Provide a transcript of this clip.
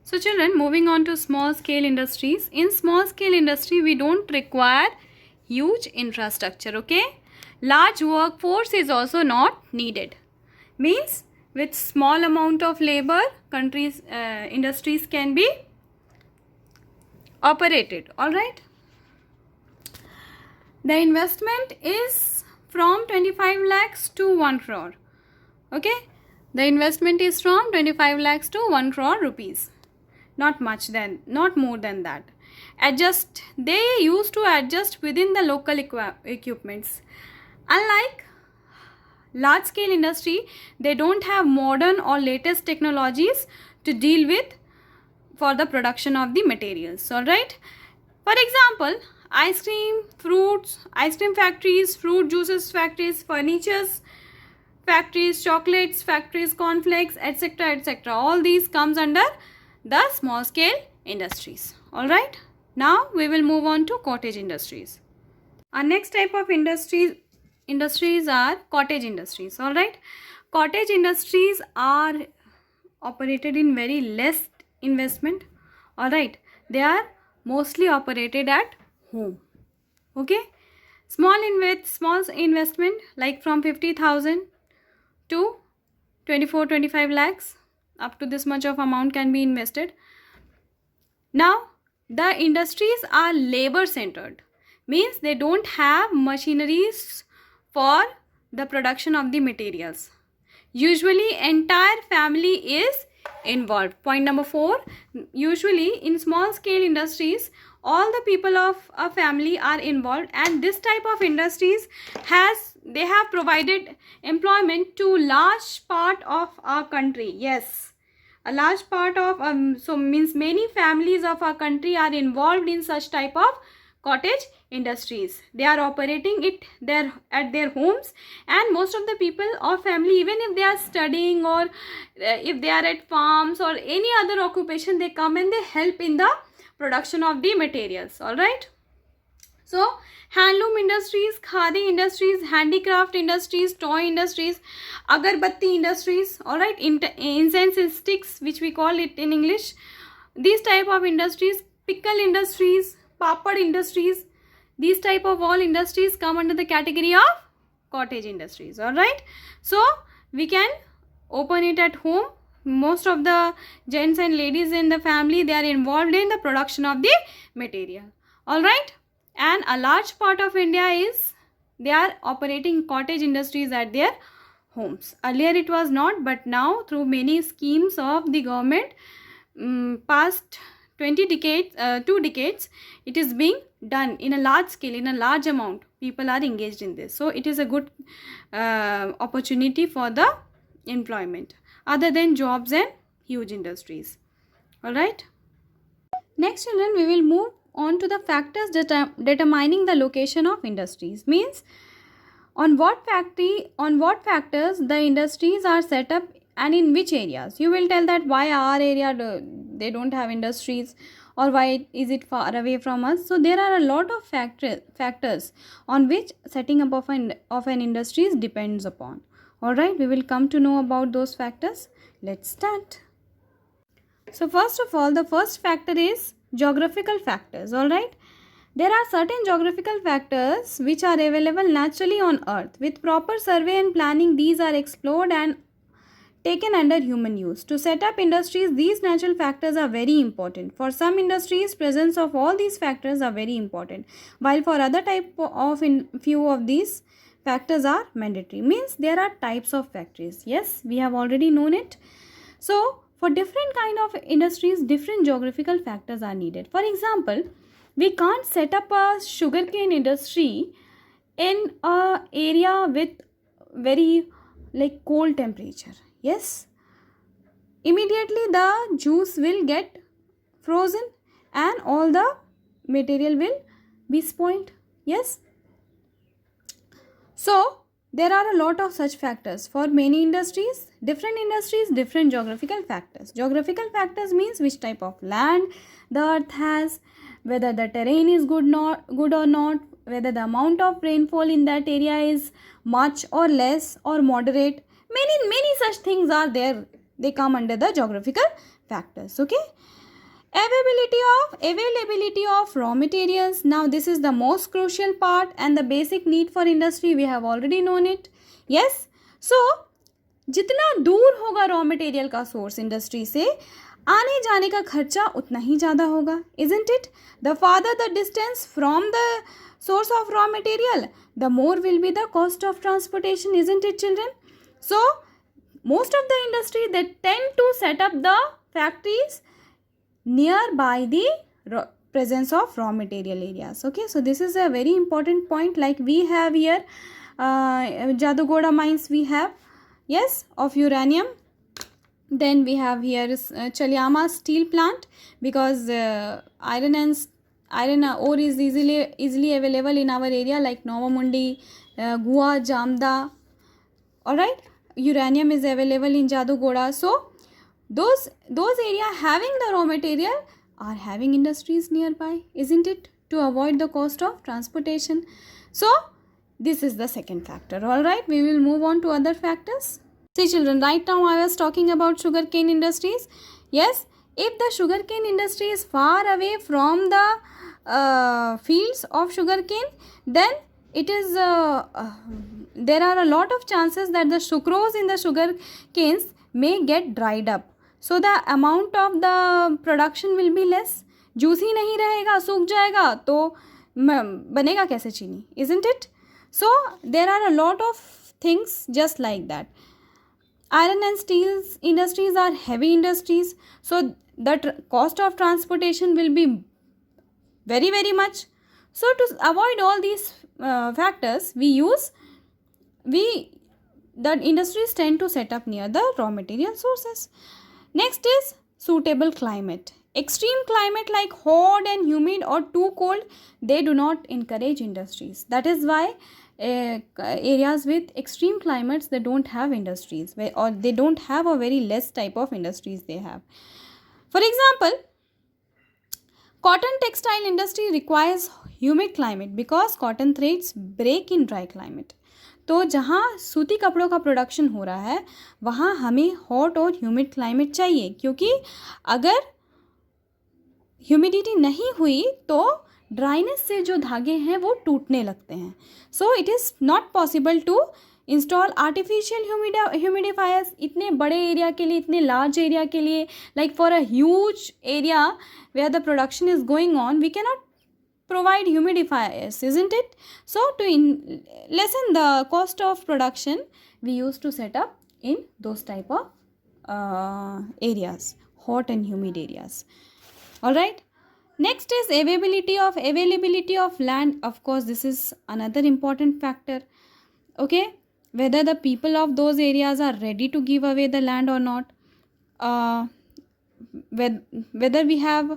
So children, moving on to small scale industries. In small scale industry, we don't require huge infrastructure, okay? Large workforce is also not needed. Means with small amount of labor, industries can be operated, alright? The investment is from 25 lakhs to 1 crore, okay? The investment is from 25 lakhs to 1 crore rupees. Not more than that. They used to adjust within the local equipments. Unlike large scale industry, they don't have modern or latest technologies to deal with for the production of the materials. Alright. For example, ice cream factories, fruit juices factories, furnitures factories, chocolates factories, cornflakes, etc., etc. All these comes under the small scale industries. Alright. Now we will move on to cottage industries. Our next type of industries are cottage industries. Alright. Cottage industries are operated in very less investment. Alright. They are mostly operated at home. Okay. Small investment like from 50,000 to 24-25 lakhs. Up to this much of amount can be invested. Now, the industries are labor centered. Means they don't have machineries for the production of the materials. Usually, entire family is involved. Point number 4. Usually, in small scale industries, all the people of a family are involved, and this type of industries they have provided employment to large part of our country. Yes, a large part of so means many families of our country are involved in such type of cottage industries. They are operating it there at their homes, and most of the people or family, even if they are studying or if they are at farms or any other occupation, they come and they help in the production of the materials. All right. So handloom industries, khadi industries, handicraft industries, toy industries, agarbatti industries, all right, incense sticks, which we call it in English. These type of industries, pickle industries, papad industries, these type of all industries come under the category of cottage industries. All right. So we can open it at home. Most of the gents and ladies in the family, they are involved in the production of the material. All right. And a large part of India they are operating cottage industries at their homes. Earlier it was not, but now through many schemes of the government, past 2 decades, it is being done in a large scale, in a large amount. People are engaged in this. So it is a good opportunity for the employment other than jobs and huge industries. All right. Next, children, we will move on to the factors determining the location of industries. Means on what factors the industries are set up and in which areas. You will tell that why our area they don't have industries, or why is it far away from us. So there are a lot of factors on which setting up of an industries depends upon. All right, we will come to know about those factors. Let's start. So first of all, the first factor is geographical factors. All right, there are certain geographical factors which are available naturally on earth. With proper survey and planning, these are explored and taken under human use. To set up industries, these natural factors are very important. For some industries, presence of all these factors are very important, while for other type of few of these factors are mandatory. Means there are types of factories. Yes, we have already known it. So for different kind of industries, different geographical factors are needed. For example, we can't set up a sugarcane industry in a area with very cold temperature. Yes, immediately the juice will get frozen and all the material will be spoiled. Yes. So there are a lot of such factors. For many industries, different geographical factors. Geographical factors means which type of land the earth has, whether the terrain is good or not, whether the amount of rainfall in that area is much or less or moderate. Many such things are there. They come under the geographical factors. Okay, availability of raw materials. Now this is the most crucial part and the basic need for industry. We have already known it. Yes, so जितना दूर होगा raw material का source industry से, आने जाने का खर्चा उतना ही ज़्यादा होगा. Isn't it? The farther the distance from the source of raw material, the more will be the cost of transportation. Isn't it, children? So most of the industry, they tend to set up the factories nearby the presence of raw material areas. Okay, so this is a very important point. Like we have here Jadugoda mines, we have, yes, of uranium. Then we have here Chalyama steel plant, because iron ore is easily available in our area, like Novamundi, Gua, Jamda. All right, uranium is available in Jadugoda. So those areas having the raw material are having industries nearby, isn't it, to avoid the cost of transportation. So this is the second factor. All right, we will move on to other factors. See children, right now I was talking about sugarcane industries. Yes, if the sugarcane industry is far away from the fields of sugarcane, then it is there are a lot of chances that the sucrose in the sugar canes may get dried up. So the amount of the production will be less. Juice ही नहीं रहेगा, सूख जाएगा, तो बनेगा कैसे चीनी, isn't it? So there are a lot of things just like that. Iron and steel industries are heavy industries, so the cost of transportation will be very, very much. So to avoid all these factors, the industries tend to set up near the raw material sources. Next is suitable climate. Extreme climate like hot and humid or too cold, they do not encourage industries. That is why areas with extreme climates, they don't have industries, or they don't have a very less type of industries they have. For example, cotton textile industry requires humid climate because cotton threads break in dry climate. तो जहाँ सूती कपड़ों का production हो रहा है वहाँ हमें हॉट और ह्यूमिड क्लाइमेट चाहिए, क्योंकि अगर ह्यूमिडिटी नहीं हुई तो ड्राइनेस से जो धागे हैं वो टूटने लगते हैं. So it is not possible to install artificial humidifiers इतने बड़े एरिया के लिए, इतने लार्ज एरिया के लिए. Like for a huge area where the production is going on, we can not provide humidifiers, isn't it? So to lessen the cost of production, we used to set up in those type of areas, hot and humid areas. All right, next is availability of land. Of course, this is another important factor. Okay, whether the people of those areas are ready to give away the land or not, whether we have